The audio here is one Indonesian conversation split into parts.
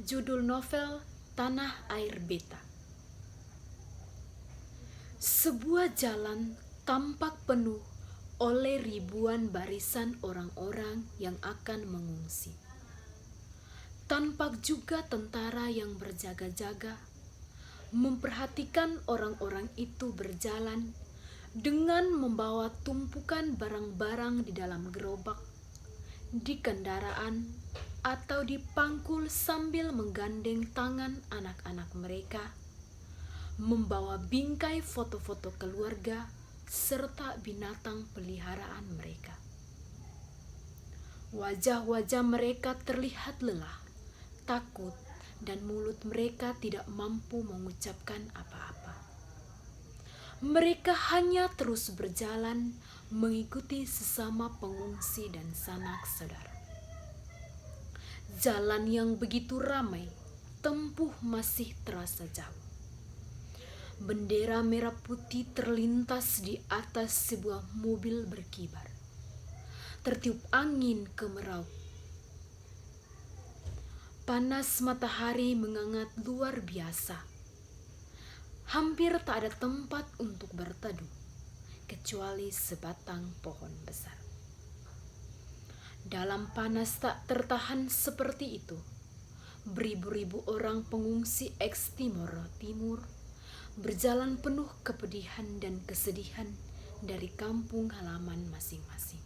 Judul novel Tanah Air Beta. Sebuah jalan tampak penuh oleh ribuan barisan orang-orang yang akan mengungsi. Tampak juga tentara yang berjaga-jaga, memperhatikan orang-orang itu berjalan dengan membawa tumpukan barang-barang di dalam gerobak, di kendaraan, atau dipangkul sambil menggandeng tangan anak-anak mereka, membawa bingkai foto-foto keluarga serta binatang peliharaan mereka. Wajah-wajah mereka terlihat lelah, takut, dan mulut mereka tidak mampu mengucapkan apa-apa. Mereka hanya terus berjalan mengikuti sesama pengungsi dan sanak saudara. Jalan yang begitu ramai, tempuh masih terasa jauh. Bendera merah putih terlintas di atas sebuah mobil berkibar. Tertiup angin kemerau. Panas matahari menghangat luar biasa. Hampir tak ada tempat untuk berteduh, kecuali sebatang pohon besar. Dalam panas tak tertahan seperti itu, beribu-ribu orang pengungsi eks-Timor Timur berjalan penuh kepedihan dan kesedihan dari kampung halaman masing-masing.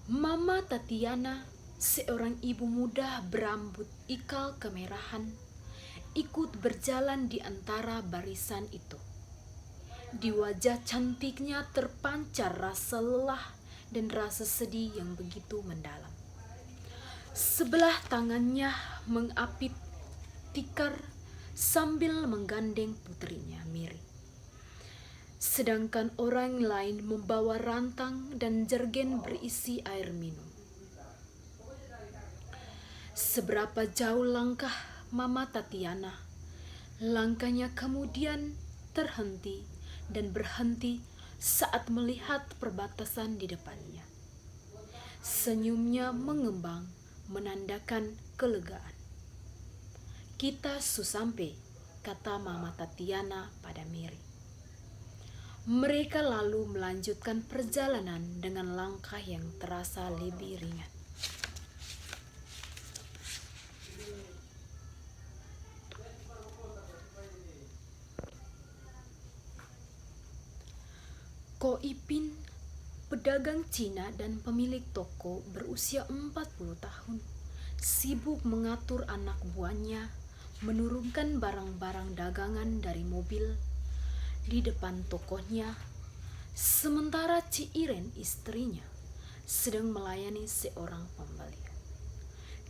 Mama Tatiana, seorang ibu muda berambut ikal kemerahan, ikut berjalan di antara barisan itu. Di wajah cantiknya terpancar rasa lelah dan rasa sedih yang begitu mendalam. Sebelah tangannya mengapit tikar sambil menggandeng putrinya Miri. Sedangkan orang lain membawa rantang dan jergen berisi air minum. Seberapa jauh langkah Mama Tatiana, langkahnya kemudian terhenti dan berhenti saat melihat perbatasan di depannya. Senyumnya mengembang, menandakan kelegaan. "Kita susampe," kata Mama Tatiana pada Miri. Mereka lalu melanjutkan perjalanan dengan langkah yang terasa lebih ringan. Ko Ipin, pedagang Cina dan pemilik toko berusia 40 tahun, sibuk mengatur anak buahnya menurunkan barang-barang dagangan dari mobil di depan tokonya, sementara Ci Iren istrinya sedang melayani seorang pembeli.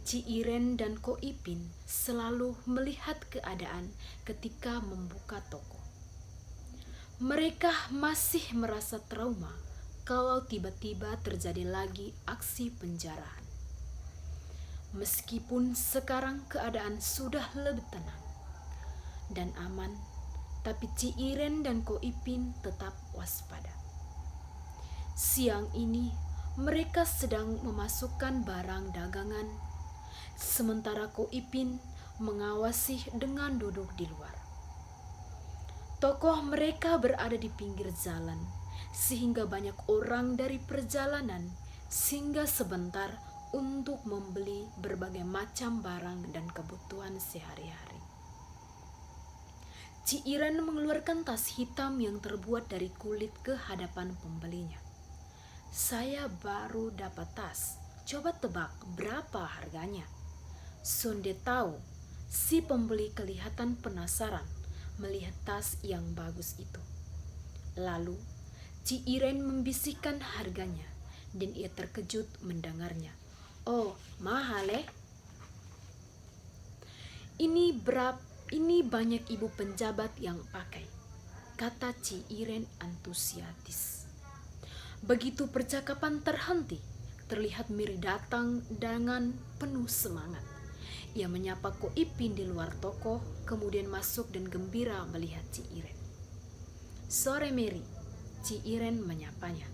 Ci Iren dan Ko Ipin selalu melihat keadaan ketika membuka toko. Mereka masih merasa trauma kalau tiba-tiba terjadi lagi aksi penjarahan. Meskipun sekarang keadaan sudah lebih tenang dan aman, tapi Ci Iren dan Ko Ipin tetap waspada. Siang ini mereka sedang memasukkan barang dagangan, sementara Ko Ipin mengawasi dengan duduk di luar. Toko mereka berada di pinggir jalan, sehingga banyak orang dari perjalanan singgah sebentar untuk membeli berbagai macam barang dan kebutuhan sehari-hari. Ci Iren mengeluarkan tas hitam yang terbuat dari kulit ke hadapan pembelinya. "Saya baru dapat tas, coba tebak berapa harganya?" Sonde tahu si pembeli kelihatan penasaran melihat tas yang bagus itu. Lalu Ci Iren membisikkan harganya dan ia terkejut mendengarnya. "Oh, mahal eh? Ini banyak ibu penjabat yang pakai," kata Ci Iren antusias. Begitu percakapan terhenti, terlihat Miri datang dengan penuh semangat. Ia menyapa Ko Ipin di luar toko, kemudian masuk dan gembira melihat Ci Iren. "Sore Miri," Ci Iren menyapanya.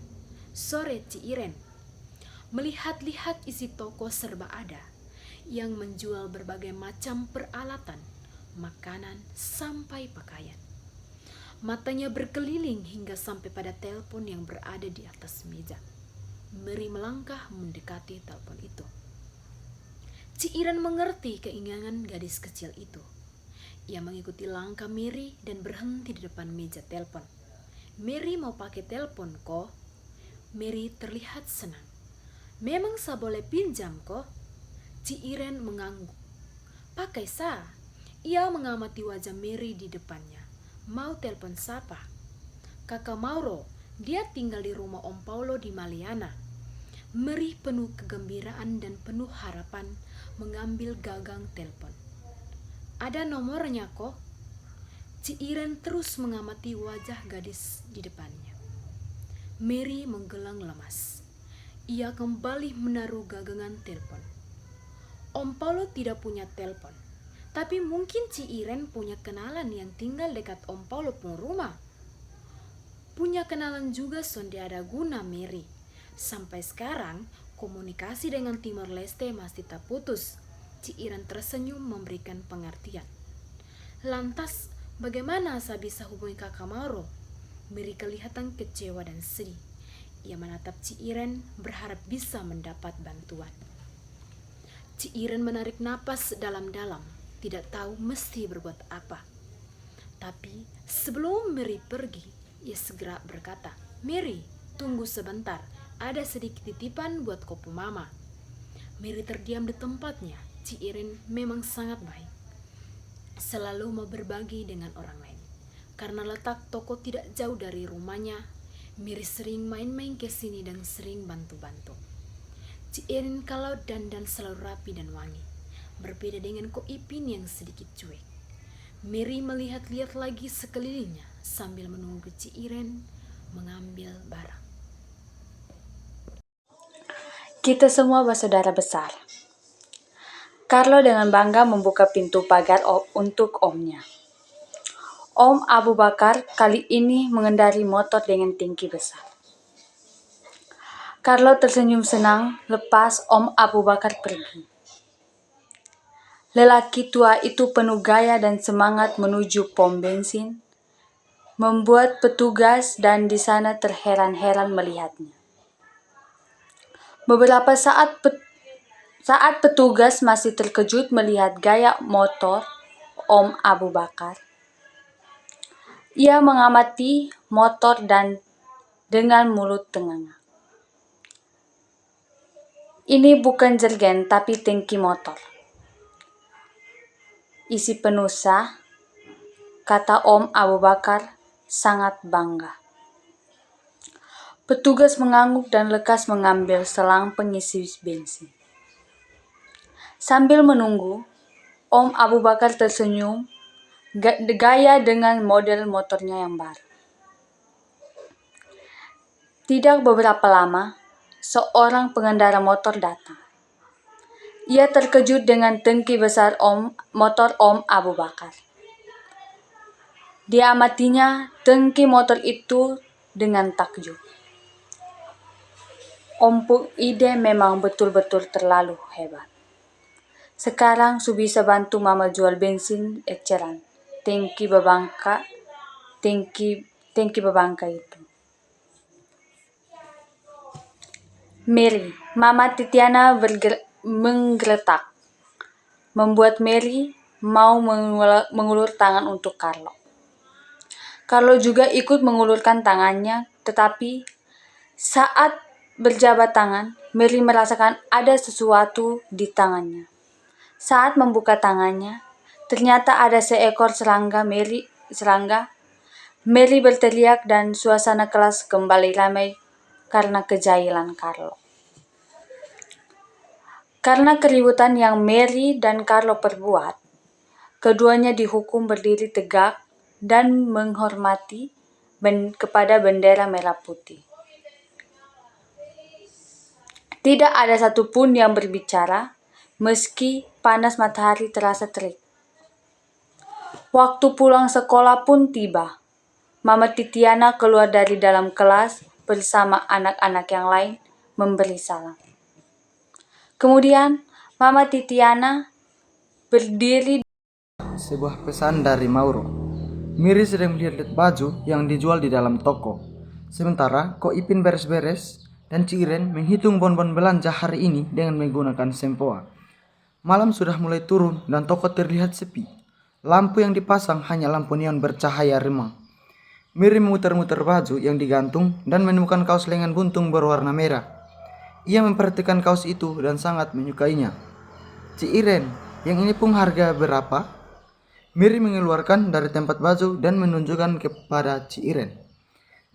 "Sore Ci Iren." melihat-lihat isi toko serba ada yang menjual berbagai macam peralatan, makanan, sampai pakaian. Matanya berkeliling hingga sampai pada telepon yang berada di atas meja. Mary melangkah mendekati telepon itu. Ci Iren mengerti keinginan gadis kecil itu. Ia mengikuti langkah Mary dan berhenti di depan meja telepon. Mary mau pakai telepon kok? Mary terlihat senang. Memang saya boleh pinjam kok? Ci Iren mengangguk. Pakai sa. Ia mengamati wajah Mary di depannya. Mau telepon siapa? Kakak Mauro, dia tinggal di rumah Om Paulo di Maliana. Mary penuh kegembiraan dan penuh harapan mengambil gagang telepon. Ada nomornya kok? Ci Iren terus mengamati wajah gadis di depannya. Mary menggelang lemas. Ia kembali menaruh gagangan telepon. Om Paulo tidak punya telepon, tapi mungkin Ci Iren punya kenalan yang tinggal dekat Om Paulo pun rumah. Punya kenalan juga sonde ada guna Mary. Sampai sekarang komunikasi dengan Timor Leste masih tak putus. Ci Iren tersenyum memberikan pengertian. Lantas bagaimana saya bisa hubungi kakak Mauro? Mary kelihatan kecewa dan sedih. Ia menatap Ci Iren berharap bisa mendapat bantuan. Ci Iren menarik napas dalam-dalam, tidak tahu mesti berbuat apa. Tapi sebelum Mary pergi, ia segera berkata, Mary, tunggu sebentar, ada sedikit titipan buat kopu mama. Mary terdiam di tempatnya. Ci Iren memang sangat baik. Selalu mau berbagi dengan orang lain. Karena letak toko tidak jauh dari rumahnya, Mary sering main-main ke sini dan sering bantu-bantu. Ci Iren kalau dandan selalu rapi dan wangi, berbeda dengan Ko Ipin yang sedikit cuek. Mary melihat-lihat lagi sekelilingnya sambil menunggu Ci Iren mengambil barang. Kita semua bersaudara besar. Carlo dengan bangga membuka pintu pagar untuk omnya. Om Abu Bakar kali ini mengendari motor dengan tangki besar. Carlo tersenyum senang lepas Om Abu Bakar pergi. Lelaki tua itu penuh gaya dan semangat menuju pom bensin, membuat petugas dan di sana terheran-heran melihatnya. Beberapa saat petugas masih terkejut melihat gaya motor Om Abu Bakar. Ia mengamati motor dan dengan mulut tengah. Ini bukan jergen tapi tangki motor. Isi penuh sah, kata Om Abu Bakar sangat bangga. Petugas mengangguk dan lekas mengambil selang pengisi bensin. Sambil menunggu, Om Abu Bakar tersenyum gaya dengan model motornya yang baru. Tidak beberapa lama, seorang pengendara motor datang. Ia terkejut dengan tangki besar motor Om Abu Bakar. Dia amatinya tangki motor itu dengan takjub. Om Puk Ide memang betul-betul terlalu hebat. Sekarang su bisa bantu mama jual bensin eceran. Tangki bebangka itu. Mary, Mama Titiana menggeletak, membuat Mary mau mengulur tangan untuk Carlo. Carlo juga ikut mengulurkan tangannya, tetapi saat berjabat tangan, Mary merasakan ada sesuatu di tangannya. Saat membuka tangannya, ternyata ada seekor serangga. Mary berteriak dan suasana kelas kembali ramai karena kejahilan Carlo. Karena keributan yang Mary dan Carlo perbuat, keduanya dihukum berdiri tegak dan menghormati kepada bendera merah putih. Tidak ada satupun yang berbicara, meski panas matahari terasa terik. Waktu pulang sekolah pun tiba. Mama Titiana keluar dari dalam kelas bersama anak-anak yang lain memberi salam. Kemudian Mama Titiana berdiri. Sebuah pesan dari Mauro. Miri sedang melihat baju yang dijual di dalam toko. Sementara Ko Ipin beres-beres dan Ciren menghitung bon-bon belanja hari ini dengan menggunakan sempoa. Malam sudah mulai turun dan toko terlihat sepi. Lampu yang dipasang hanya lampu neon bercahaya remang. Miri memutar-mutar baju yang digantung dan menemukan kaos lengan buntung berwarna merah. Ia memperhatikan kaos itu dan sangat menyukainya. Ciren, yang ini pun harga berapa? Miri mengeluarkan dari tempat baju dan menunjukkan kepada Ciren.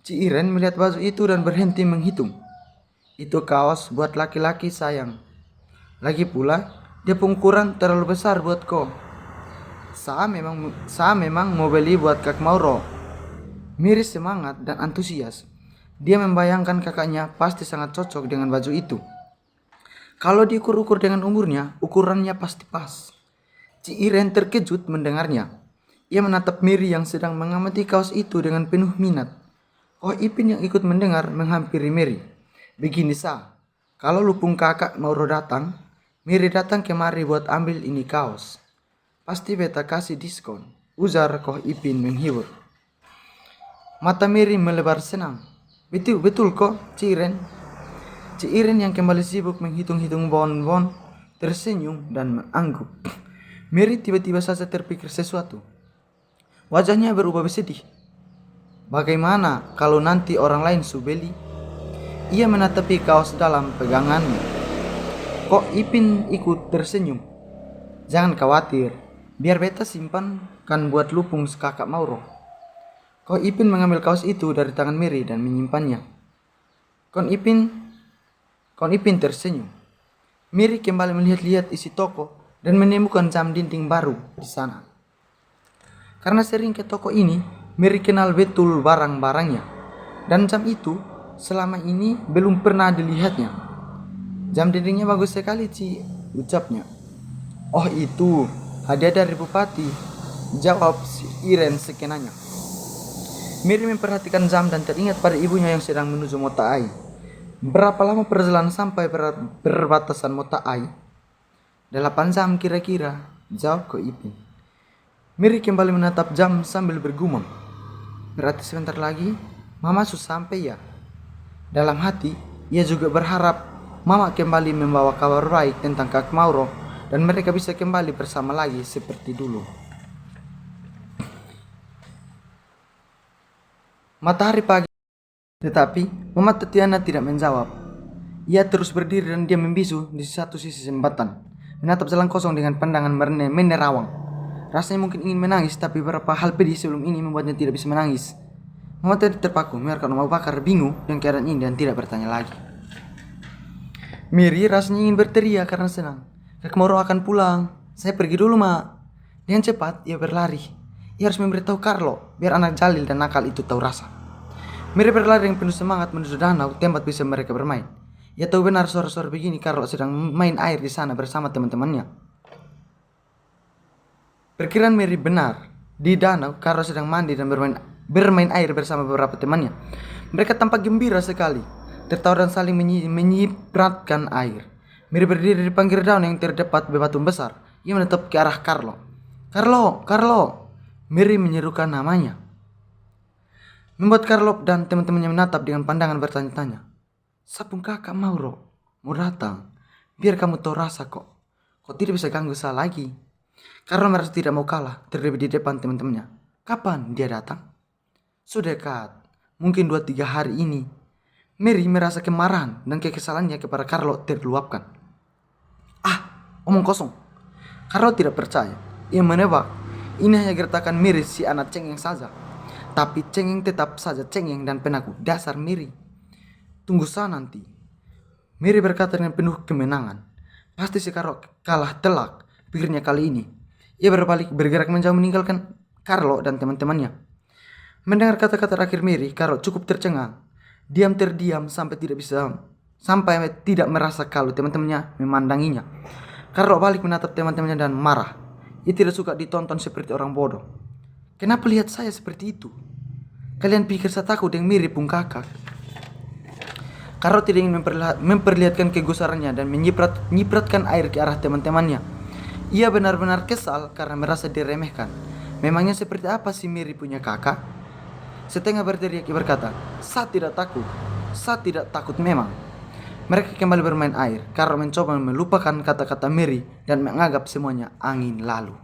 Ciren melihat baju itu dan berhenti menghitung. Itu kaos buat laki-laki sayang. Lagi pula, dia pun ukuran terlalu besar buat kau. Saya memang mau beli buat Kak Mauro. Miri semangat dan antusias. Dia membayangkan kakaknya pasti sangat cocok dengan baju itu. Kalau diukur-ukur dengan umurnya, ukurannya pasti pas. Ciren terkejut mendengarnya. Ia menatap Miri yang sedang mengamati kaos itu dengan penuh minat. Oh Ipin yang ikut mendengar menghampiri Miri. Begini sah, kalau lupung kakak Mauro datang, Miri datang kemari buat ambil ini kaos. Pasti beta kasih diskon, ujar Koh Ipin menghibur. Mata Miri melebar senang. Betul kok, Ciren. Ciren yang kembali sibuk menghitung-hitung bon-bon, tersenyum dan mengangguk. Miri tiba-tiba saja terpikir sesuatu. Wajahnya berubah bersedih. Bagaimana kalau nanti orang lain subeli? Ia menatapi kaos dalam pegangannya. Kok Ipin ikut tersenyum. Jangan khawatir, biar beta simpankan buat lupung kakak Mauro. Kok Ipin mengambil kaos itu dari tangan Miri dan menyimpannya. Kon Ipin tersenyum. Miri kembali melihat-lihat isi toko dan menemukan jam dinding baru di sana. Karena sering ke toko ini, Miri kenal betul barang-barangnya. Dan jam itu selama ini belum pernah dilihatnya. Jam dindingnya bagus sekali, Ci, ucapnya. Oh itu, hadiah dari Bupati, jawab si Iren sekenanya. Miri memperhatikan jam dan teringat pada ibunya yang sedang menuju Mota Ai. Berapa lama perjalanan sampai perbatasan Mota Ai? 8 jam kira-kira, jawab Ko Ipin. Miri kembali menatap jam sambil bergumam. Berarti sebentar lagi, Mama sudah sampai ya. Dalam hati, ia juga berharap Mama kembali membawa kabar baik tentang Kak Mauro dan mereka bisa kembali bersama lagi seperti dulu. Matahari pagi, tetapi Mama Titiana tidak menjawab. Ia terus berdiri dan dia membisu di satu sisi jembatan. Menatap jalan kosong dengan pandangan menerawang. Rasanya mungkin ingin menangis, tapi beberapa hal pedih sebelum ini membuatnya tidak bisa menangis. Mama tadi terpaku membiarkan Om Abu Bakar bingung dengan keadaan ini dan tidak bertanya lagi. Miri rasanya ingin berteriak karena senang. Kak Mauro akan pulang. Saya pergi dulu, Mak. Dengan cepat ia berlari. Ia harus memberitahu Carlo biar anak jalil dan nakal itu tahu rasa. Miri berlari dengan penuh semangat menuju danau tempat bisa mereka bermain. Ia tahu benar sore-sore begini Carlo sedang main air di sana bersama teman-temannya. Perkiraan Miri benar. Di danau, Carlo sedang mandi dan bermain air bersama beberapa temannya. Mereka tampak gembira sekali, tertawa dan saling menyipratkan air. Miri berdiri di pinggir danau yang terdapat bebatuan besar. Ia menatap ke arah Carlo. Carlo. Miri menyerukan namanya. Membuat Carlo dan teman-temannya menatap dengan pandangan bertanya-tanya. Sapung kakak Mauro mau datang. Biar kamu tahu rasa kok. Kok tidak bisa ganggu saya lagi. Karena merasa tidak mau kalah terlebih di depan teman-temannya. Kapan dia datang? Sudah dekat. Mungkin 2-3 hari ini. Miri merasa kemarahan dan kekesalannya kepada Carlo terluapkan. Omong kosong. Carlo tidak percaya. Ia menebak. Ini hanya gertakan Miri si anak cengeng saja. Tapi cengeng tetap saja cengeng dan penakut. Dasar Miri. Tunggu saya nanti. Miri berkata dengan penuh kemenangan. Pasti si Carlo kalah telak, pikirnya kali ini. Ia berbalik bergerak menjauh meninggalkan Carlo dan teman-temannya. Mendengar kata-kata terakhir Miri, Carlo cukup tercengang. Diam terdiam sampai tidak merasa kalau teman-temannya memandanginya. Carlo balik menatap teman-temannya dan marah. Ia tidak suka ditonton seperti orang bodoh. Kenapa lihat saya seperti itu? Kalian pikir saya takut dengan Miri pun kakak? Carlo tidak ingin memperlihatkan kegusarannya dan menyipratkan air ke arah teman-temannya. Ia benar-benar kesal karena merasa diremehkan. Memangnya seperti apa si Mary punya kakak? Setengah berteriak ia berkata, saya tidak takut memang. Mereka kembali bermain air. Carlo mencoba melupakan kata-kata Mary dan menganggap semuanya angin lalu.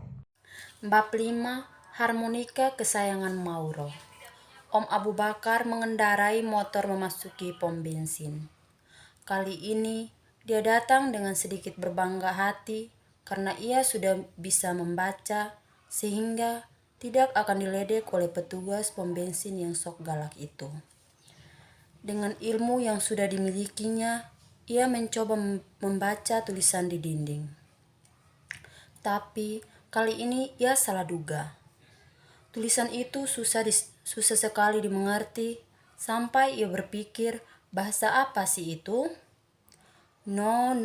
Bab 5, harmonika kesayangan Mauro. Om Abu Bakar mengendarai motor memasuki pom bensin. Kali ini dia datang dengan sedikit berbangga hati karena ia sudah bisa membaca sehingga tidak akan diledek oleh petugas pom bensin yang sok galak itu. Dengan ilmu yang sudah dimilikinya, ia mencoba membaca tulisan di dinding. Tapi kali ini ia salah duga. Tulisan itu susah sekali dimengerti sampai ia berpikir bahasa apa sih itu? No.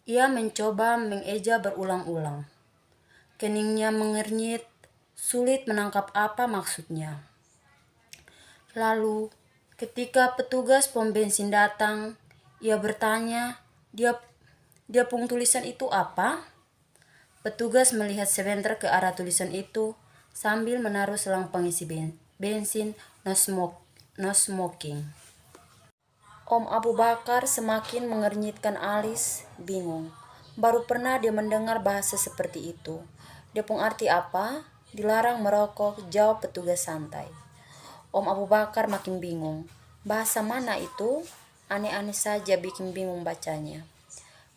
Ia mencoba mengeja berulang-ulang. Keningnya mengernyit, sulit menangkap apa maksudnya. Lalu, ketika petugas pom bensin datang, ia bertanya, dia pung tulisan itu apa? Petugas melihat sebentar ke arah tulisan itu sambil menaruh selang pengisi bensin no smoking. Om Abu Bakar semakin mengernyitkan alis, bingung. Baru pernah dia mendengar bahasa seperti itu. Dia pun arti apa? Dilarang merokok, jawab petugas santai. Om Abu Bakar makin bingung. Bahasa mana itu? Aneh-aneh saja bikin bingung bacanya.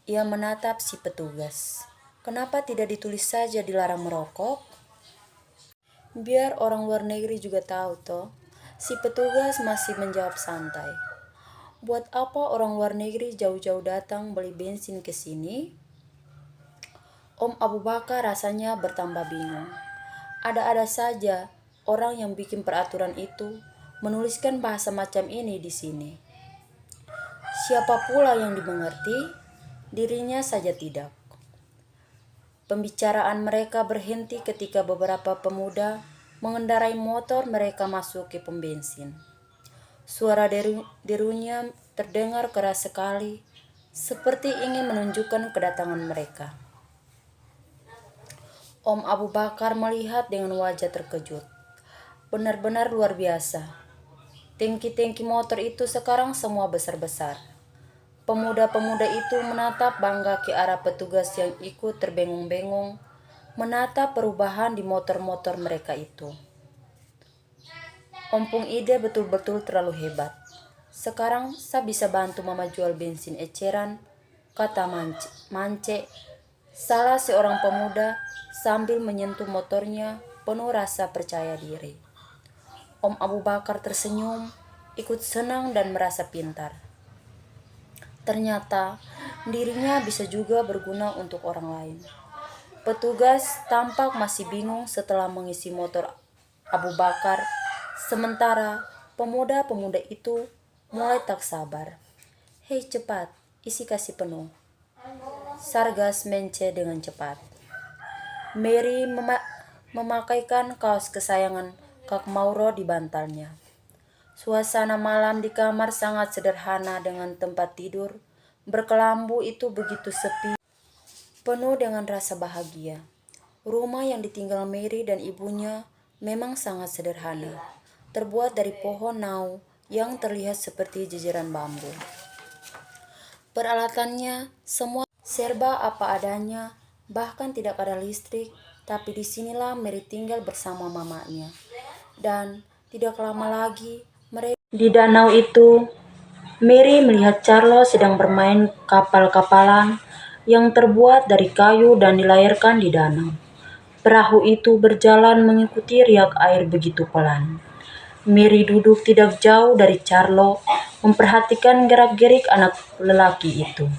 Ia menatap si petugas. Kenapa tidak ditulis saja dilarang merokok? Biar orang luar negeri juga tahu toh. Si petugas masih menjawab santai. Buat apa orang luar negeri jauh-jauh datang beli bensin ke sini? Om Abu Bakar rasanya bertambah bingung. Ada-ada saja orang yang bikin peraturan itu menuliskan bahasa macam ini di sini. Siapa pula yang dimengerti? Dirinya saja tidak. Pembicaraan mereka berhenti ketika beberapa pemuda mengendarai motor mereka masuk ke pom bensin. Suara derunya terdengar keras sekali, seperti ingin menunjukkan kedatangan mereka. Om Abu Bakar melihat dengan wajah terkejut. Benar-benar luar biasa. Tangki-tangki motor itu sekarang semua besar-besar. Pemuda-pemuda itu menatap bangga ke arah petugas yang ikut terbengung-bengung, menatap perubahan di motor-motor mereka itu. Ompung ide betul-betul terlalu hebat. Sekarang saya bisa bantu mama jual bensin eceran, kata Mance, salah seorang pemuda sambil menyentuh motornya penuh rasa percaya diri. Om Abu Bakar tersenyum, ikut senang dan merasa pintar. Ternyata dirinya bisa juga berguna untuk orang lain. Petugas tampak masih bingung setelah mengisi motor Abu Bakar, sementara pemuda-pemuda itu mulai tak sabar. Hei cepat, isi kasih penuh. Sargas Mence dengan cepat. Mary memakaikan kaos kesayangan Kak Mauro di bantalnya. Suasana malam di kamar sangat sederhana dengan tempat tidur berkelambu itu begitu sepi, penuh dengan rasa bahagia. Rumah yang ditinggal Mary dan ibunya memang sangat sederhana, terbuat dari pohon nau yang terlihat seperti jejeran bambu. Peralatannya semua serba apa adanya, bahkan tidak ada listrik, tapi disinilah Mary tinggal bersama mamanya. Dan tidak lama lagi mereka di danau itu, Mary melihat Carlo sedang bermain kapal-kapalan yang terbuat dari kayu dan dilayarkan di danau. Perahu itu berjalan mengikuti riak air begitu pelan. Mary duduk tidak jauh dari Carlo, memperhatikan gerak-gerik anak lelaki itu.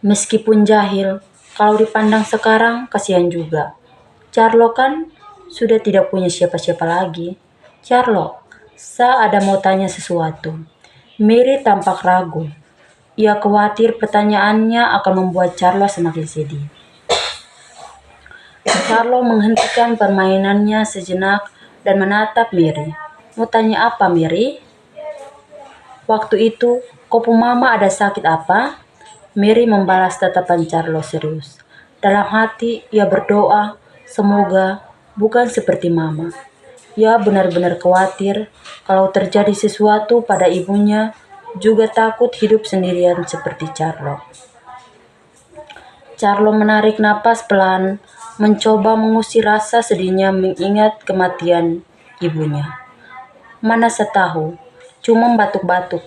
Meskipun jahil, kalau dipandang sekarang kasihan juga. Carlo kan sudah tidak punya siapa-siapa lagi. Carlo, saya ada mau tanya sesuatu. Mary tampak ragu. Ia khawatir pertanyaannya akan membuat Carlo semakin sedih. Carlo menghentikan permainannya sejenak dan menatap Mary. Mau tanya apa, Mary? Waktu itu, kopu mama ada sakit apa? Mary membalas tatapan Carlo serius. Dalam hati, ia berdoa, semoga bukan seperti mama. Ia benar-benar khawatir kalau terjadi sesuatu pada ibunya, juga takut hidup sendirian seperti Carlo. Carlo menarik napas pelan, mencoba mengusir rasa sedihnya mengingat kematian ibunya. Mana setahu, cuma batuk-batuk.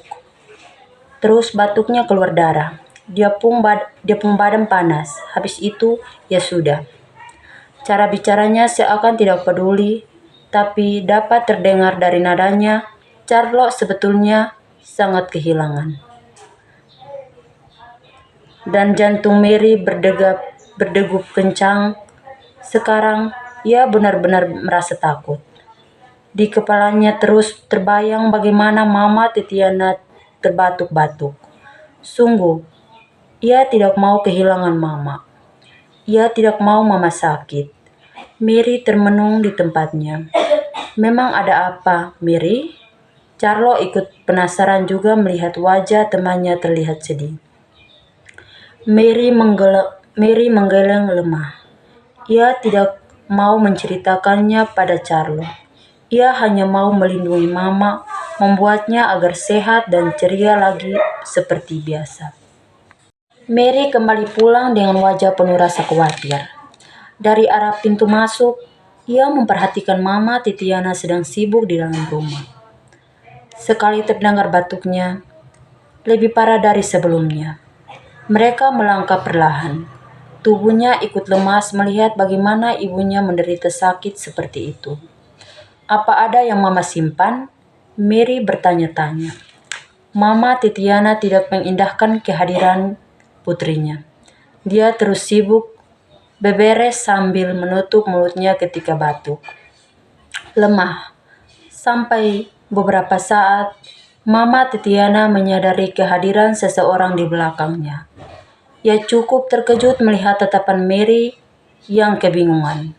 Terus batuknya keluar darah. Dia pun badan panas. Habis itu, ya sudah. Cara bicaranya seakan tidak peduli, tapi dapat terdengar dari nadanya, Carlo sebetulnya sangat kehilangan. Dan jantung Mary berdegup kencang. Sekarang, ia benar-benar merasa takut. Di kepalanya terus terbayang bagaimana Mama Titiana terbatuk-batuk. Sungguh, ia tidak mau kehilangan Mama. Ia tidak mau Mama sakit. Mary termenung di tempatnya. Memang ada apa, Mary? Carlo ikut penasaran juga melihat wajah temannya terlihat sedih. Mary menggeleng lemah. Ia tidak mau menceritakannya pada Carlo. Ia hanya mau melindungi Mama, membuatnya agar sehat dan ceria lagi seperti biasa. Mary kembali pulang dengan wajah penuh rasa khawatir. Dari arah pintu masuk, ia memperhatikan Mama Titiana sedang sibuk di dalam rumah. Sekali terdengar batuknya, lebih parah dari sebelumnya. Mereka melangkah perlahan. Tubuhnya ikut lemas melihat bagaimana ibunya menderita sakit seperti itu. Apa ada yang Mama simpan? Mary bertanya-tanya. Mama Titiana tidak mengindahkan kehadiran putrinya. Dia terus sibuk beberes sambil menutup mulutnya ketika batuk. Lemah. Sampai beberapa saat, Mama Titiana menyadari kehadiran seseorang di belakangnya. Ia cukup terkejut melihat tatapan Mary yang kebingungan.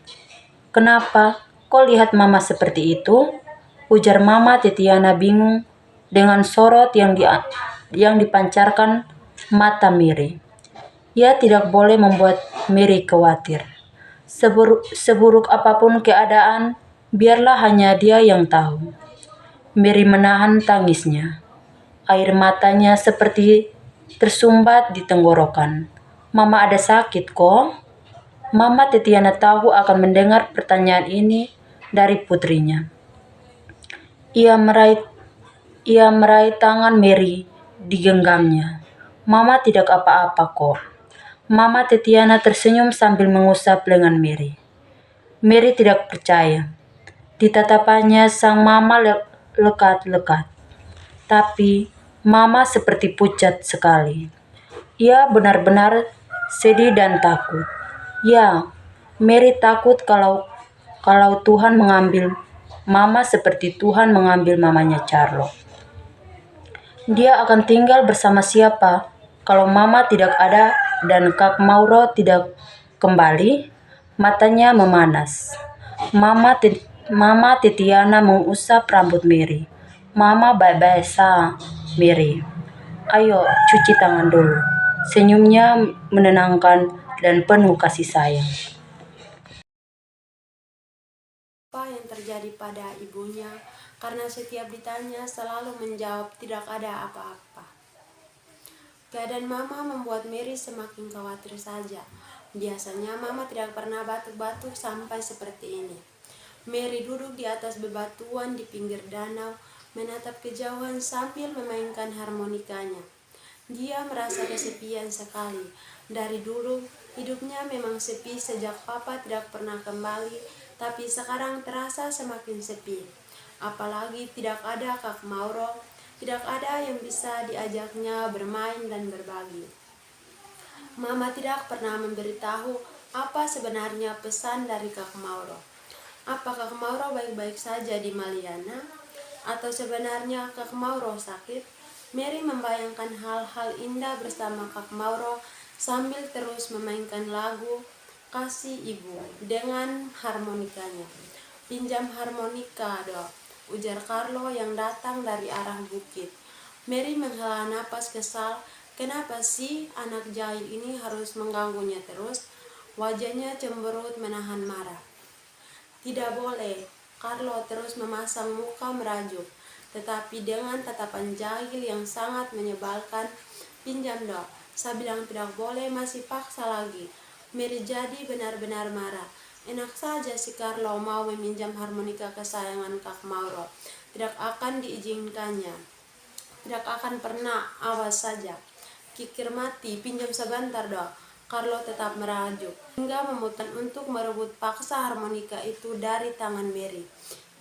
Kenapa? Kok lihat Mama seperti itu? Ujar Mama Titiana bingung dengan sorot yang dipancarkan mata Mary. Ia tidak boleh membuat Mary khawatir. Seburuk apapun keadaan, biarlah hanya dia yang tahu. Mary menahan tangisnya. Air matanya seperti tersumbat di tenggorokan. Mama ada sakit kok? Mama Titiana tahu akan mendengar pertanyaan ini dari putrinya. Ia meraih tangan Mary digenggamnya. Mama tidak apa-apa kok. Mama Titiana tersenyum sambil mengusap lengan Mary. Mary tidak percaya. Di tatapannya sang mama lekat-lekat. Tapi Mama seperti pucat sekali. Ia benar-benar sedih dan takut. Ya, Mary takut kalau Tuhan mengambil Mama seperti Tuhan mengambil mamanya Carlo. Dia akan tinggal bersama siapa kalau Mama tidak ada dan Kak Mauro tidak kembali? Matanya memanas. Mama Titiana mengusap rambut Mary. Mama baik-baik sa, Mary. Ayo cuci tangan dulu. Senyumnya menenangkan dan penuh kasih sayang. Apa yang terjadi pada ibunya karena setiap ditanya selalu menjawab tidak ada apa-apa. Keadaan Mama membuat Mary semakin khawatir saja. Biasanya Mama tidak pernah batuk-batuk sampai seperti ini. Mary duduk di atas bebatuan di pinggir danau, menatap kejauhan sambil memainkan harmonikanya. Dia merasa kesepian sekali. Dari dulu, hidupnya memang sepi sejak Papa tidak pernah kembali, tapi sekarang terasa semakin sepi. Apalagi tidak ada Kak Mauro, tidak ada yang bisa diajaknya bermain dan berbagi. Mama tidak pernah memberitahu apa sebenarnya pesan dari Kak Mauro. Apa Kak Mauro baik-baik saja di Maliana? Atau sebenarnya Kak Mauro sakit? Mary membayangkan hal-hal indah bersama Kak Mauro sambil terus memainkan lagu Kasih Ibu dengan harmonikanya. Pinjam harmonika dok, ujar Carlo yang datang dari arah bukit. Mary menghela napas kesal. Kenapa sih anak jahil ini harus mengganggunya terus? Wajahnya cemberut menahan marah. Tidak boleh. Carlo terus memasang muka merajuk, tetapi dengan tatapan jahil yang sangat menyebalkan. Pinjam dong. Saya bilang tidak boleh, masih paksa lagi. Mary jadi benar-benar marah. Enak saja si Carlo mau meminjam harmonika kesayangan Kak Mauro. Tidak akan diizinkannya. Tidak akan pernah, awas saja. Kikir mati, pinjam sebentar dong. Carlo tetap merajuk, hingga memutuskan untuk merebut paksa harmonika itu dari tangan Mary.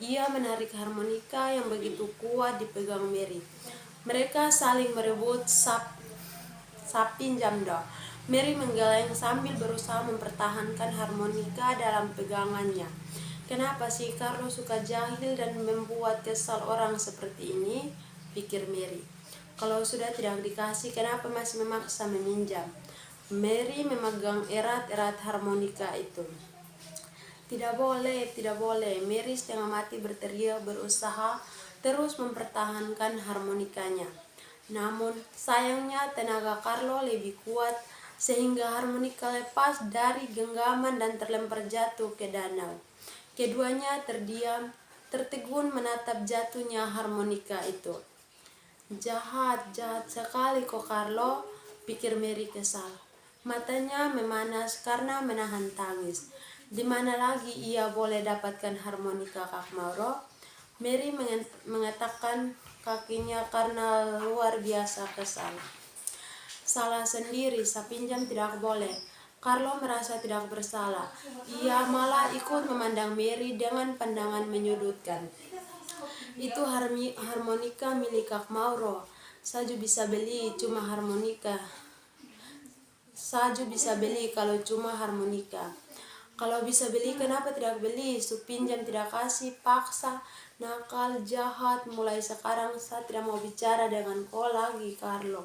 Ia menarik harmonika yang begitu kuat dipegang Mary. Mereka saling merebut pinjam dong. Mary menggeleng sambil berusaha mempertahankan harmonika dalam pegangannya. Kenapa sih Carlo suka jahil dan membuat kesal orang seperti ini? Pikir Mary. Kalau sudah tidak dikasih, kenapa masih memaksa meminjam? Mary memegang erat-erat harmonika itu. Tidak boleh, tidak boleh. Mary setengah mati berteriak, berusaha terus mempertahankan harmonikanya. Namun sayangnya tenaga Carlo lebih kuat sehingga harmonika lepas dari genggaman dan terlempar jatuh ke danau. Keduanya terdiam, tertegun menatap jatuhnya harmonika itu. Jahat, jahat sekali kok Carlo, pikir Mary kesal. Matanya memanas karena menahan tangis. Di mana lagi ia boleh dapatkan harmonika Kak Mauro? Mary mengetakkan kakinya karena luar biasa kesal. Salah sendiri, saya pinjam tidak boleh. Carlo merasa tidak bersalah. Ia malah ikut memandang Mary dengan pandangan menyudutkan. Itu harmonika milik Kak Mauro. Saju bisa beli cuma harmonika. Saju bisa beli kalau cuma harmonika. Kalau bisa beli kenapa tidak beli? Pinjam tidak kasih, paksa, nakal, jahat. Mulai sekarang saya tidak mau bicara dengan kau lagi, Carlo.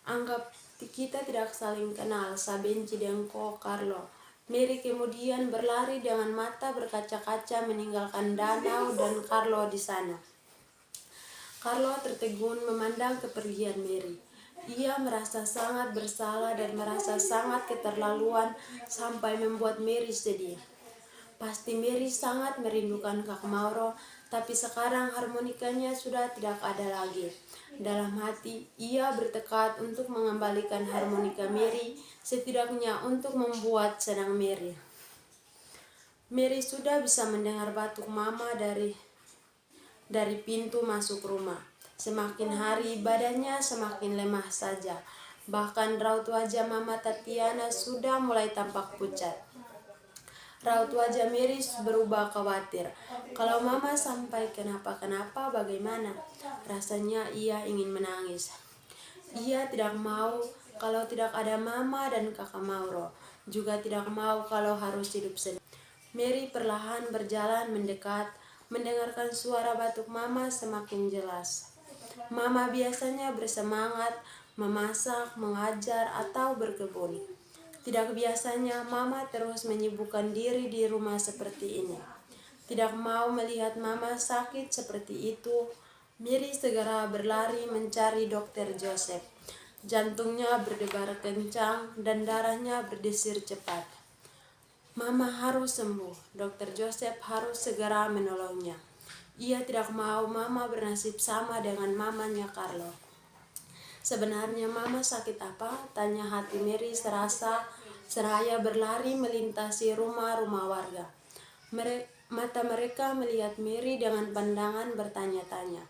Anggap kita tidak saling kenal. Saya benci dengan kau, Carlo. Mary kemudian berlari dengan mata berkaca-kaca meninggalkan danau dan Carlo di sana. Carlo tertegun memandang kepergian Mary. Ia merasa sangat bersalah dan merasa sangat keterlaluan sampai membuat Mary sedih. Pasti Mary sangat merindukan Kak Mauro, tapi sekarang harmonikanya sudah tidak ada lagi. Dalam hati, ia bertekad untuk mengembalikan harmonika Mary, setidaknya untuk membuat senang Mary. Mary sudah bisa mendengar batuk mama dari pintu masuk rumah. Semakin hari badannya semakin lemah saja. Bahkan raut wajah mama Tatiana sudah mulai tampak pucat. Raut wajah Mary berubah khawatir. Kalau mama sampai kenapa-kenapa bagaimana? Rasanya ia ingin menangis. Ia tidak mau kalau tidak ada mama dan kakak Mauro. Juga tidak mau kalau harus hidup sendiri. Mary perlahan berjalan mendekat, mendengarkan suara batuk mama semakin jelas. Mama biasanya bersemangat, memasak, mengajar, atau berkebun. Tidak biasanya mama terus menyibukkan diri di rumah seperti ini. Tidak mau melihat mama sakit seperti itu, Mary segera berlari mencari Dokter Joseph. Jantungnya berdebar kencang dan darahnya berdesir cepat. Mama harus sembuh. Dokter Joseph harus segera menolongnya. Ia tidak mau mama bernasib sama dengan mamanya Carlo. Sebenarnya mama sakit apa? Tanya hati Mary seraya berlari melintasi rumah-rumah warga. Mata mereka melihat Mary dengan pandangan bertanya-tanya.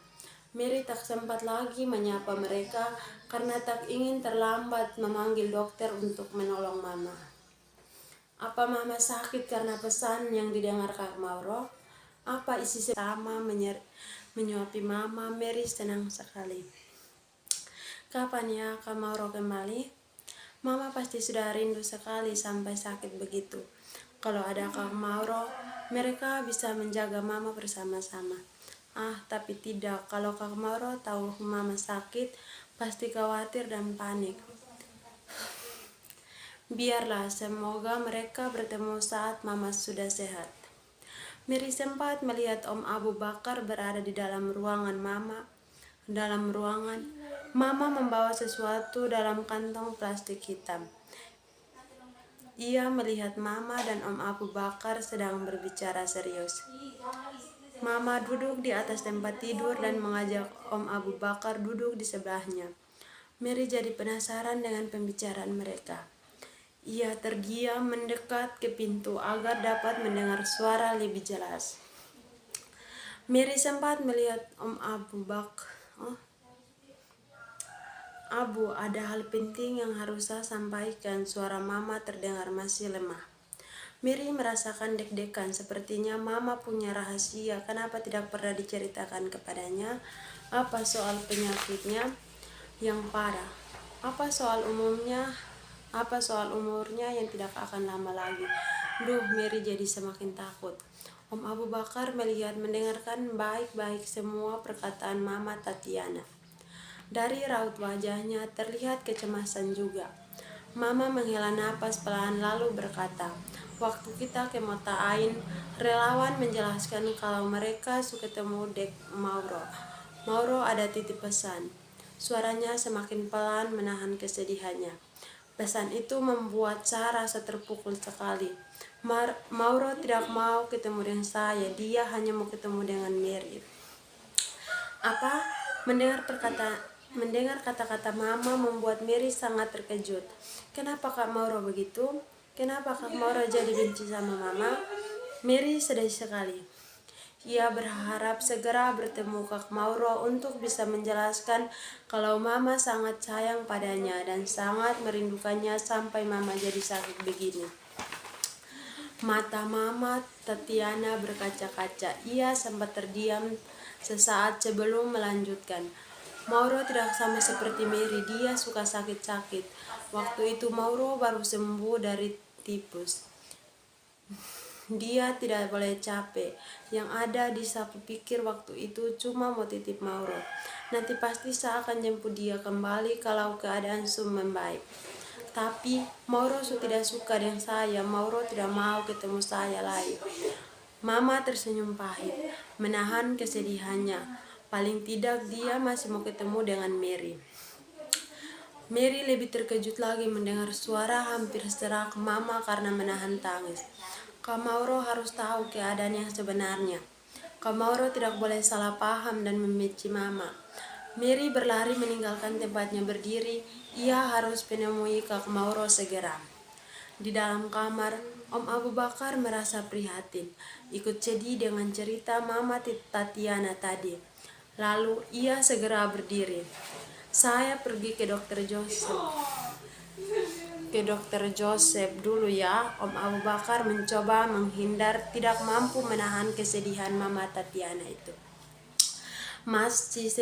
Mary tak sempat lagi menyapa mereka karena tak ingin terlambat memanggil dokter untuk menolong mama. Apa mama sakit karena pesan yang didengar Kak Mauro? Apa isi sama menyuapi mama? Mary senang sekali. Kapan ya Kak Mauro kembali? Mama pasti sudah rindu sekali sampai sakit begitu. Kalau ada Kak Mauro, mereka bisa menjaga mama bersama-sama. Tapi tidak. Kalau Kak Mauro tahu mama sakit, pasti khawatir dan panik. Biarlah, semoga mereka bertemu saat mama sudah sehat. Mary sempat melihat Om Abu Bakar berada di dalam ruangan mama. dalam ruangan, Mama membawa sesuatu dalam kantong plastik hitam. Ia melihat Mama dan Om Abu Bakar sedang berbicara serius. Mama duduk di atas tempat tidur dan mengajak Om Abu Bakar duduk di sebelahnya. Mary jadi penasaran dengan pembicaraan mereka. Ia terdiam mendekat ke pintu agar dapat mendengar suara lebih jelas. Mary sempat melihat Om Abu Bakar. Abu, ada hal penting yang harus saya sampaikan. Suara Mama terdengar masih lemah. Mary merasakan deg-degan, sepertinya Mama punya rahasia. Kenapa tidak pernah diceritakan kepadanya? Apa soal penyakitnya yang parah? Apa soal umurnya yang tidak akan lama lagi? Mary jadi semakin takut. Om Abu Bakar mendengarkan baik-baik semua perkataan Mama Tatiana. Dari raut wajahnya terlihat kecemasan juga. Mama menghela napas pelan lalu berkata, waktu kita ke Mota Ain, relawan menjelaskan kalau mereka suka ketemu Dek Mauro. Mauro ada titip pesan. Suaranya semakin pelan menahan kesedihannya. Pesan itu membuat saya rasa terpukul sekali. Mauro tidak mau ketemu dengan saya, dia hanya mau ketemu dengan Mary. Apa? Mendengar kata-kata Mama membuat Mary sangat terkejut. Kenapa Kak Mauro begitu? Kenapa Kak Mauro jadi benci sama Mama? Mary sedih sekali. Ia berharap segera bertemu Kak Mauro untuk bisa menjelaskan kalau Mama sangat sayang padanya dan sangat merindukannya sampai Mama jadi sakit begini. Mata Mama Tatiana berkaca-kaca. Ia sempat terdiam sesaat sebelum melanjutkan. Mauro tidak sama seperti Mary, dia suka sakit-sakit. Waktu itu Mauro baru sembuh dari tipus. Dia tidak boleh capek. Yang ada di saku pikir waktu itu cuma mau titip Mauro. Nanti pasti saya akan jemput dia kembali kalau keadaan membaik. Tapi Mauro tidak suka dengan saya. Mauro tidak mau ketemu saya lagi. Mama tersenyum pahit, menahan kesedihannya. Paling tidak dia masih mau ketemu dengan Mary. Mary lebih terkejut lagi mendengar suara hampir serak Mama karena menahan tangis. Kak Mauro harus tahu keadaan yang sebenarnya. Kak Mauro tidak boleh salah paham dan membenci Mama. Mary berlari meninggalkan tempatnya berdiri. Ia harus menemui Kak Mauro segera. Di dalam kamar, Om Abu Bakar merasa prihatin, ikut sedih dengan cerita Mama Tatiana tadi. Lalu ia segera berdiri. Saya pergi ke dokter Joseph dulu ya. Om Abu Bakar mencoba menghindar, tidak mampu menahan kesedihan Mama Tatiana itu. Masih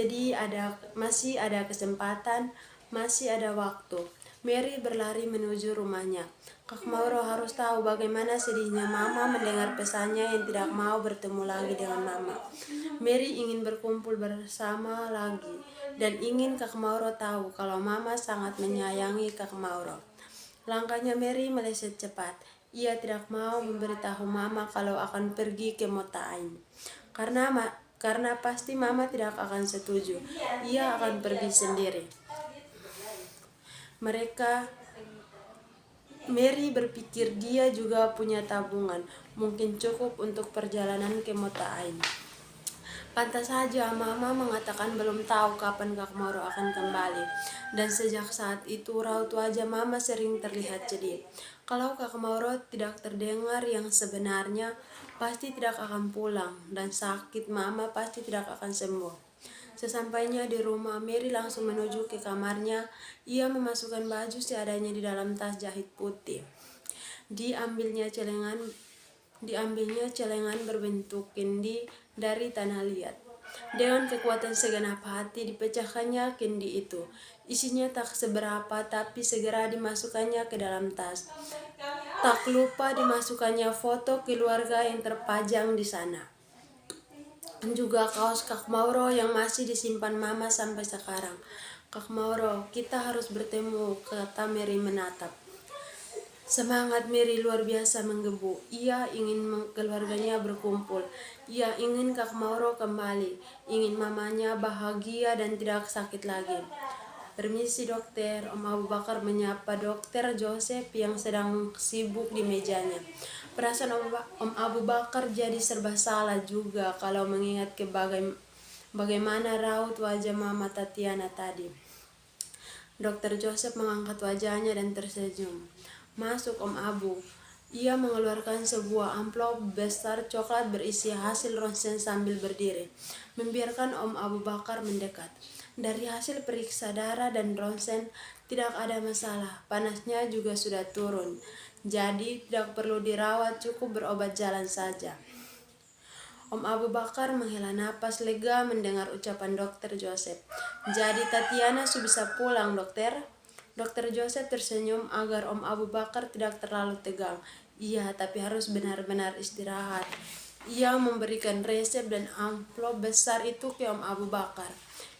ada kesempatan, masih ada waktu. Mary berlari menuju rumahnya. Kak Mauro harus tahu bagaimana sedihnya Mama mendengar pesannya yang tidak mau bertemu lagi dengan Mama. Mary ingin berkumpul bersama lagi dan ingin Kak Mauro tahu kalau Mama sangat menyayangi Kak Mauro. Langkahnya Mary meleset cepat. Ia tidak mau memberitahu Mama kalau akan pergi ke Mota Ain. Karena pasti Mama tidak akan setuju. Ia akan pergi sendiri. Mary berpikir dia juga punya tabungan, mungkin cukup untuk perjalanan ke Mota Ain. Pantas saja Mama mengatakan belum tahu kapan Kak Mauro akan kembali. Dan sejak saat itu raut wajah Mama sering terlihat sedih. Kalau Kak Mauro tidak terdengar yang sebenarnya, pasti tidak akan pulang. Dan sakit Mama pasti tidak akan sembuh. Sesampainya di rumah, Mary langsung menuju ke kamarnya. Ia memasukkan baju seadanya di dalam tas jahit putih. Diambilnya celengan berbentuk kendi dari tanah liat. Dengan kekuatan segenap hati dipecahkannya kendi itu. Isinya tak seberapa, tapi segera dimasukkannya ke dalam tas. Tak lupa dimasukkannya foto keluarga yang terpajang di sana. Juga kaos Kak Mauro yang masih disimpan Mama sampai sekarang. Kak Mauro, kita harus bertemu, kata Mary menatap. Semangat Mary luar biasa menggebu. Ia ingin keluarganya berkumpul. Ia ingin Kak Mauro kembali. Ingin mamanya bahagia dan tidak sakit lagi. Permisi dokter, Om Abu Bakar menyapa dokter Joseph yang sedang sibuk di mejanya. Perasaan Om Abu Bakar jadi serba salah juga kalau mengingat bagaimana raut wajah Mama Tatiana tadi. Dokter Joseph mengangkat wajahnya dan tersenyum. Masuk Om Abu. Ia mengeluarkan sebuah amplop besar coklat berisi hasil ronsen sambil berdiri. Membiarkan Om Abu Bakar mendekat. Dari hasil periksa darah dan ronsen tidak ada masalah. Panasnya juga sudah turun. Jadi tidak perlu dirawat, cukup berobat jalan saja. Om Abu Bakar menghela napas lega mendengar ucapan Dokter Joseph. Jadi Tatiana sudah bisa pulang, dokter? Dokter Joseph tersenyum agar Om Abu Bakar tidak terlalu tegang. Iya, tapi harus benar-benar istirahat. Ia memberikan resep dan amplop besar itu ke Om Abu Bakar.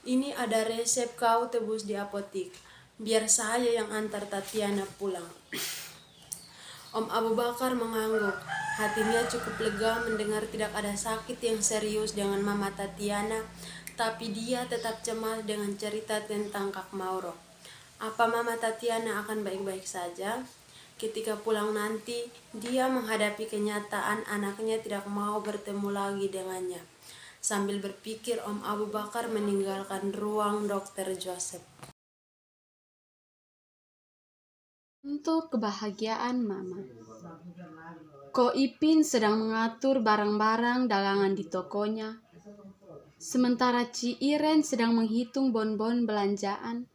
Ini ada resep kau tebus di apotik. Biar saya yang antar Tatiana pulang. Om Abu Bakar mengangguk. Hatinya cukup lega mendengar tidak ada sakit yang serius dengan Mama Tatiana, tapi dia tetap cemas dengan cerita tentang Kak Mauro. Apa Mama Tatiana akan baik-baik saja? Ketika pulang nanti, dia menghadapi kenyataan anaknya tidak mau bertemu lagi dengannya. Sambil berpikir, Om Abu Bakar meninggalkan ruang Dokter Joseph. Untuk kebahagiaan Mama. Ko Ipin sedang mengatur barang-barang dagangan di tokonya. Sementara Ci Iren sedang menghitung bonbon belanjaan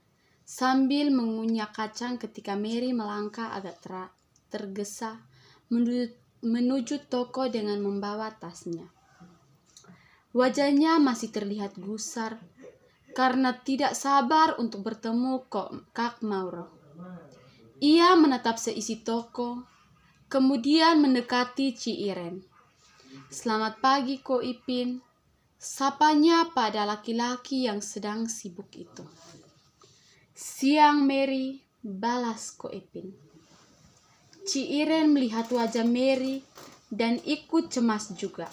sambil mengunyah kacang ketika Mary melangkah agak tergesa menuju toko dengan membawa tasnya. Wajahnya masih terlihat gusar karena tidak sabar untuk bertemu Kak Mauro. Ia menatap seisi toko, kemudian mendekati Ci Iren. Selamat pagi, Ko Ipin. Sapanya pada laki-laki yang sedang sibuk itu. Siang, Mary, balas Ko Ipin. Ci Iren melihat wajah Mary dan ikut cemas juga.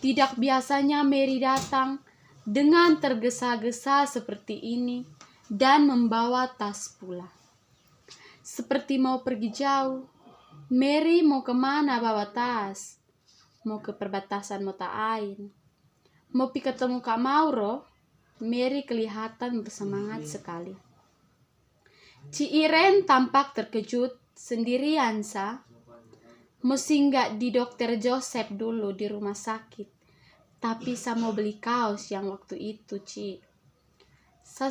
Tidak biasanya Mary datang dengan tergesa-gesa seperti ini dan membawa tas pula. Seperti mau pergi jauh. Mary mau kemana bawa tas? Mau ke perbatasan Mata Ain. Mau pergi ketemu Kak Mauro? Mary kelihatan bersemangat sekali. Ci Iren tampak terkejut sendirian sa. Mau singgah di Dokter Joseph dulu di rumah sakit. Tapi saya mau beli kaos yang waktu itu, Ci. Saya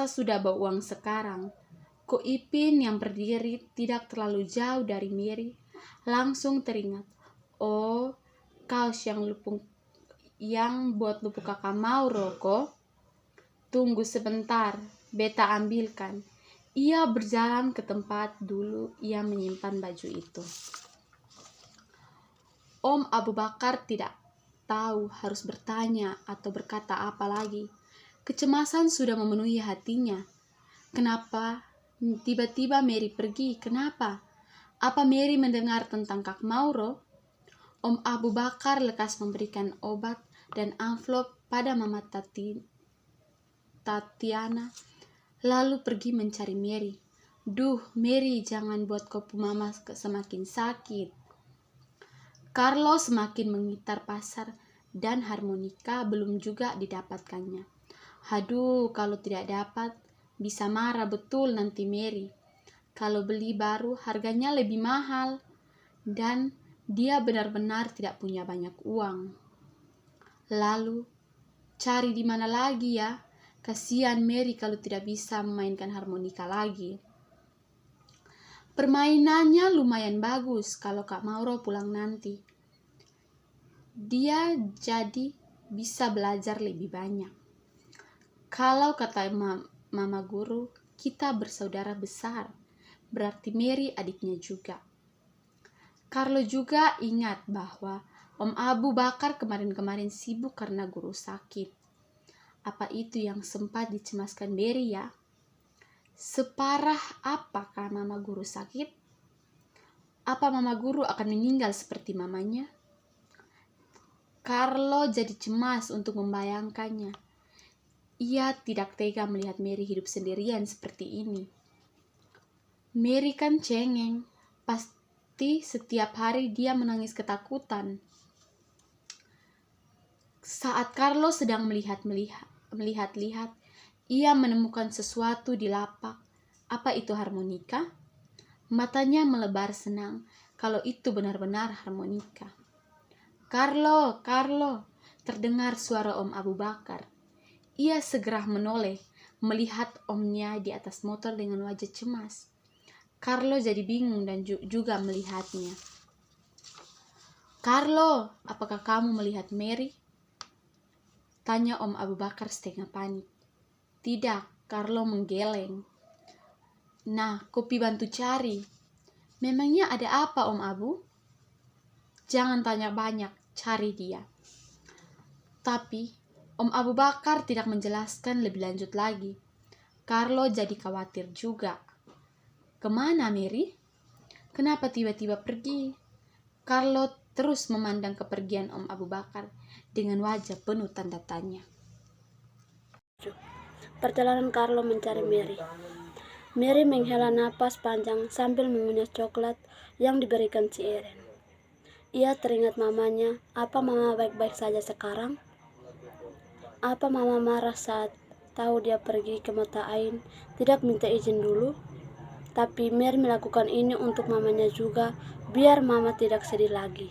sudah bawa uang sekarang. Ko Ipin yang berdiri tidak terlalu jauh dari Mary langsung teringat. Oh, kaos yang buat lupu Kakak Mauro kok. Tunggu sebentar, beta ambilkan. Ia berjalan ke tempat dulu ia menyimpan baju itu. Om Abu Bakar tidak tahu harus bertanya atau berkata apa lagi. Kecemasan sudah memenuhi hatinya. Kenapa tiba-tiba Mary pergi? Kenapa? Apa Mary mendengar tentang Kak Mauro? Om Abu Bakar lekas memberikan obat dan amplop pada Mama Tatiana, lalu pergi mencari Mary. Duh, Mary, jangan buat kopu Mama semakin sakit. Carlo semakin mengitar pasar dan harmonika belum juga didapatkannya. Haduh, kalau tidak dapat, bisa marah betul nanti Mary. Kalau beli baru harganya lebih mahal dan dia benar-benar tidak punya banyak uang. Lalu, cari di mana lagi ya? Kasihan Mary kalau tidak bisa memainkan harmonika lagi. Permainannya lumayan bagus kalau Kak Mauro pulang nanti. Dia jadi bisa belajar lebih banyak. Kalau kata Mama Guru, kita bersaudara besar. Berarti Mary adiknya juga. Carlo juga ingat bahwa Om Abu Bakar kemarin-kemarin sibuk karena guru sakit. Apa itu yang sempat dicemaskan Mary ya? Separah apakah mama guru sakit? Apa mama guru akan meninggal seperti mamanya? Carlo jadi cemas untuk membayangkannya. Ia tidak tega melihat Mary hidup sendirian seperti ini. Mary kan cengeng, pasti setiap hari dia menangis ketakutan. Saat Carlo sedang melihat-lihat, ia menemukan sesuatu di lapak. Apa itu harmonika? Matanya melebar senang kalau itu benar-benar harmonika. Carlo, terdengar suara Om Abu Bakar. Ia segera menoleh, melihat omnya di atas motor dengan wajah cemas. Carlo jadi bingung dan juga melihatnya. Carlo, apakah kamu melihat Mary? Tanya Om Abu Bakar setengah panik. Tidak, Carlo menggeleng. Nah, kopi bantu cari. Memangnya ada apa, Om Abu? Jangan tanya banyak, cari dia. Tapi Om Abu Bakar tidak menjelaskan lebih lanjut lagi. Carlo jadi khawatir juga. Kemana Mary? Kenapa tiba-tiba pergi? Carlo terus memandang kepergian Om Abu Bakar dengan wajah penuh tanda tanya. Perjalanan Carlo mencari Mary. Mary menghela napas panjang sambil mengunyah coklat yang diberikan si Irene. Ia teringat mamanya. Apa mama baik-baik saja sekarang? Apa mama marah saat tahu dia pergi ke Mata Ain, tidak minta izin dulu? Tapi Mary melakukan ini untuk mamanya juga, biar mama tidak sedih lagi.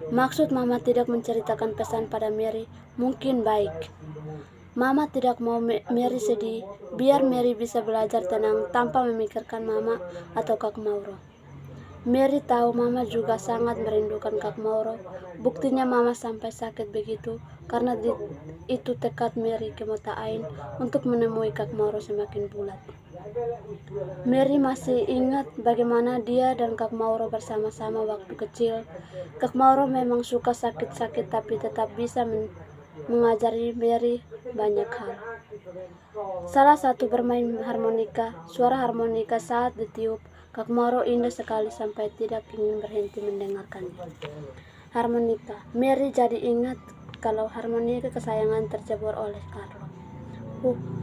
Maksud mama tidak menceritakan pesan pada Mary mungkin baik. Mama tidak mau Mary sedih, biar Mary bisa belajar tenang tanpa memikirkan mama atau Kak Mauro. Mary tahu mama juga sangat merindukan Kak Mauro. Buktinya mama sampai sakit begitu karena itu tekad Mary ke Mata Ain untuk menemui Kak Mauro semakin bulat. Mary masih ingat bagaimana dia dan Kak Mauro bersama-sama waktu kecil. Kak Mauro memang suka sakit-sakit tapi tetap bisa mengajari Mary banyak hal. Salah satu bermain harmonika. Suara harmonika saat ditiup Kak Mauro indah sekali sampai tidak ingin berhenti mendengarkannya. Harmonika. Mary jadi ingat kalau harmonika kesayangan tercebur oleh Carlo.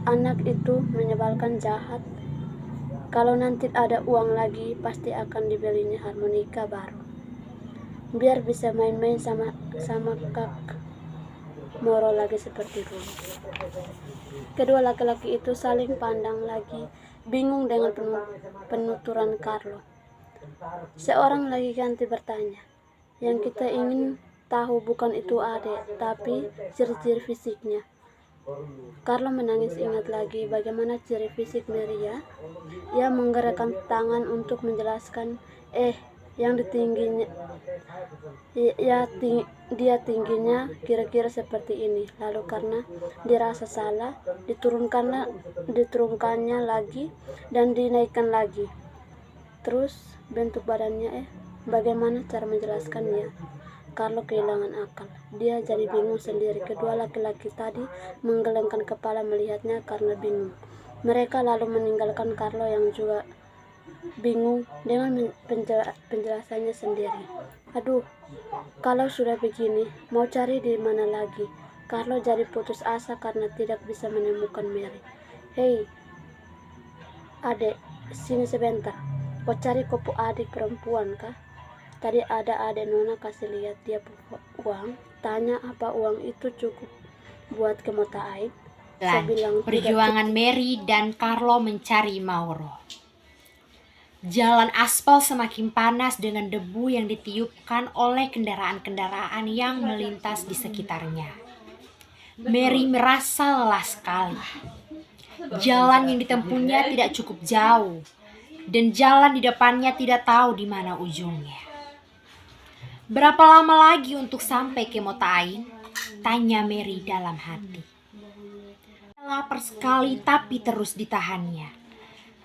Anak itu menyebalkan, jahat. Kalau nanti ada uang lagi, pasti akan dibelinya harmonika baru. Biar bisa main-main sama Kak Mauro lagi seperti dulu. Kedua laki-laki itu saling pandang lagi, bingung dengan penuturan Carlo. Seorang lagi ganti bertanya, yang kita ingin tahu bukan itu adek, tapi ciri-ciri fisiknya. Carlo menangis ingat lagi bagaimana ciri fisik Mary ya. Ia menggerakkan tangan untuk menjelaskan, yang ditingginya, dia tingginya kira-kira seperti ini. Lalu karena dirasa salah, diturunkannya lagi dan dinaikkan lagi. Terus bentuk badannya, bagaimana cara menjelaskannya? Carlo kehilangan akal. Dia jadi bingung sendiri. Kedua laki-laki tadi menggelengkan kepala melihatnya karena bingung. Mereka lalu meninggalkan Carlo yang juga bingung dengan penjelasannya sendiri. Aduh, kalau sudah begini, mau cari di mana lagi? Carlo jadi putus asa karena tidak bisa menemukan Mary. Hei, adek, sini sebentar. Kau cari kopu adik perempuan kah? Tadi ada adek Nona kasih lihat dia uang. Tanya apa uang itu cukup buat ke Mata Ain. Saya bilang perjuangan Mary dan Carlo mencari Mauro. Jalan aspal semakin panas dengan debu yang ditiupkan oleh kendaraan-kendaraan yang melintas di sekitarnya. Mary merasa lelah sekali. Jalan yang ditempuhnya tidak cukup jauh, dan jalan di depannya tidak tahu di mana ujungnya. Berapa lama lagi untuk sampai ke Mata Ain? Tanya Mary dalam hati. Lapar sekali tapi terus ditahannya.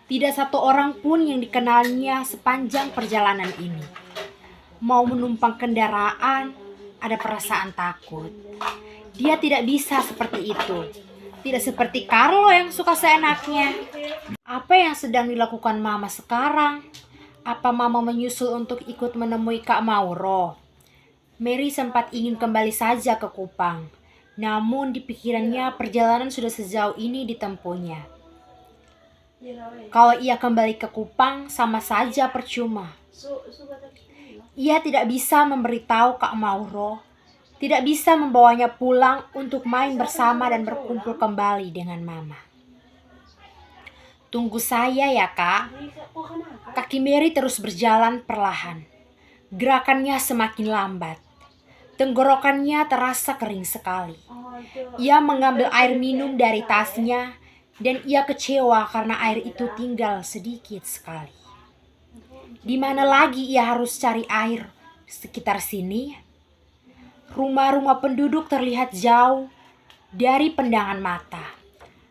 Tidak satu orang pun yang dikenalnya sepanjang perjalanan ini. Mau menumpang kendaraan, ada perasaan takut. Dia tidak bisa seperti itu. Tidak seperti Carlo yang suka seenaknya. Apa yang sedang dilakukan Mama sekarang? Apa Mama menyusul untuk ikut menemui Kak Mauro? Mary sempat ingin kembali saja ke Kupang. Namun di pikirannya perjalanan sudah sejauh ini ditempuhnya. Kalau ia kembali ke Kupang sama saja percuma. Ia tidak bisa memberitahu Kak Mauro, tidak bisa membawanya pulang untuk main bersama dan berkumpul kembali dengan Mama. Tunggu saya ya Kak. Kaki Mary terus berjalan perlahan. Gerakannya semakin lambat. Tenggorokannya terasa kering sekali. Ia mengambil air minum dari tasnya dan ia kecewa karena air itu tinggal sedikit sekali. Di mana lagi ia harus cari air? Sekitar sini? Rumah-rumah penduduk terlihat jauh dari pandangan mata.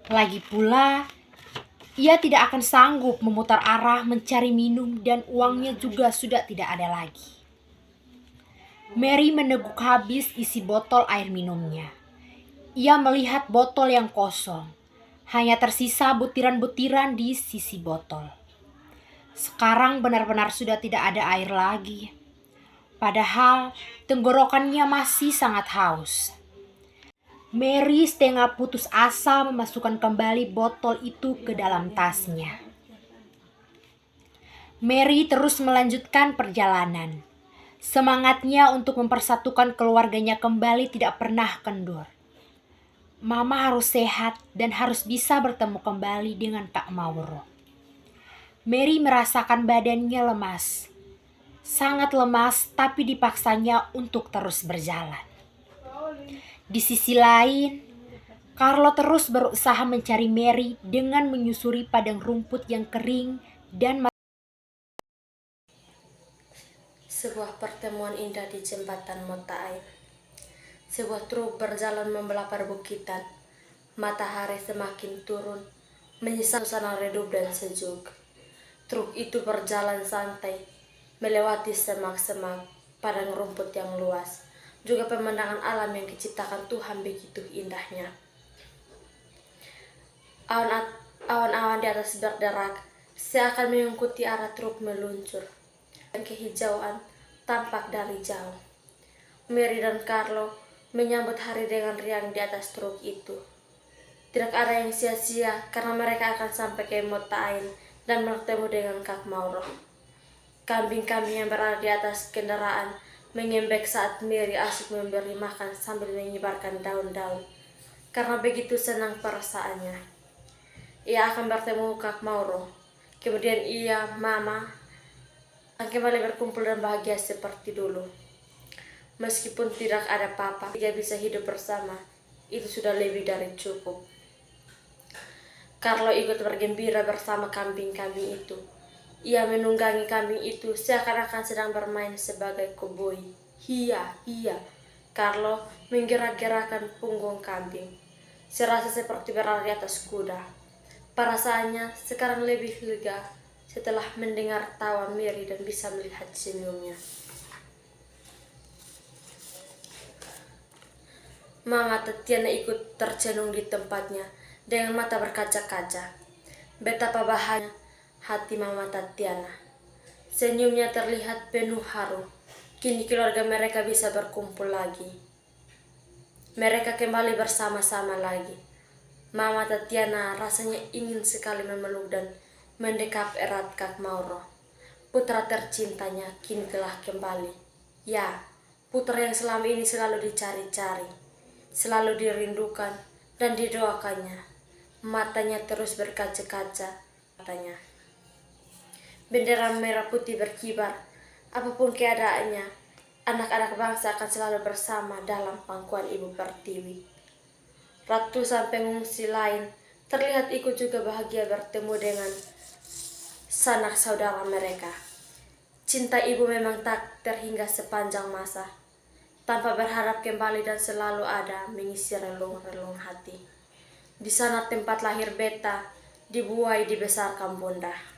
Lagi pula, ia tidak akan sanggup memutar arah mencari minum dan uangnya juga sudah tidak ada lagi. Mary meneguk habis isi botol air minumnya. Ia melihat botol yang kosong. Hanya tersisa butiran-butiran di sisi botol. Sekarang benar-benar sudah tidak ada air lagi. Padahal tenggorokannya masih sangat haus. Mary setengah putus asa memasukkan kembali botol itu ke dalam tasnya. Mary terus melanjutkan perjalanan. Semangatnya untuk mempersatukan keluarganya kembali tidak pernah kendur. Mama harus sehat dan harus bisa bertemu kembali dengan Kak Mauro. Mary merasakan badannya lemas. Sangat lemas, tapi dipaksanya untuk terus berjalan. Di sisi lain, Carlo terus berusaha mencari Mary dengan menyusuri padang rumput yang kering dan Sebuah pertemuan indah di jembatan Mata Air. Sebuah truk berjalan membelah perbukitan. Matahari semakin turun, menyisap suasana redup dan sejuk. Truk itu berjalan santai, melewati semak-semak, padang rumput yang luas, juga pemandangan alam yang diciptakan Tuhan begitu indahnya. Awan-awan di atas berderak, seakan mengikuti arah truk meluncur. Dan kehijauan tampak dari jauh. Mary dan Carlo menyambut hari dengan riang di atas truk itu. Tidak ada yang sia-sia karena mereka akan sampai ke Mata Air dan bertemu dengan Kak Mauro. Kambing-kambing yang berada di atas kendaraan mengembek saat Mary asyik memberi makan sambil menyebarkan daun-daun. Karena begitu senang perasaannya. Ia akan bertemu Kak Mauro. Kemudian ia, Mama, akan kembali berkumpul dan bahagia seperti dulu. Meskipun tidak ada papa, dia bisa hidup bersama. Itu sudah lebih dari cukup. Carlo ikut bergembira bersama kambing-kambing itu. Ia menunggangi kambing itu seakan-akan sedang bermain sebagai koboi. Hia. Carlo menggerak-gerakkan punggung kambing. Serasa seperti berada di atas kuda. Perasaannya sekarang lebih lega setelah mendengar tawa Mary dan bisa melihat senyumnya. Mama Tatiana ikut tercenung di tempatnya dengan mata berkaca-kaca. Betapa bahagia hati Mama Tatiana. Senyumnya terlihat penuh haru. Kini keluarga mereka bisa berkumpul lagi. Mereka kembali bersama-sama lagi. Mama Tatiana rasanya ingin sekali memeluk dan mendekap erat Kak Mauro. Putra tercintanya kini telah kembali. Ya, putra yang selama ini selalu dicari-cari, selalu dirindukan dan didoakannya. Matanya terus berkaca-kaca. Matanya. Bendera merah putih berkibar. Apapun keadaannya, anak-anak bangsa akan selalu bersama dalam pangkuan Ibu Pertiwi. Ratusan pengungsi lain terlihat ikut juga bahagia bertemu dengan sanak saudara mereka. Cinta ibu memang tak terhingga sepanjang masa, tanpa berharap kembali dan selalu ada mengisi relung-relung hati. Di sana tempat lahir beta, dibuai dibesarkan bunda.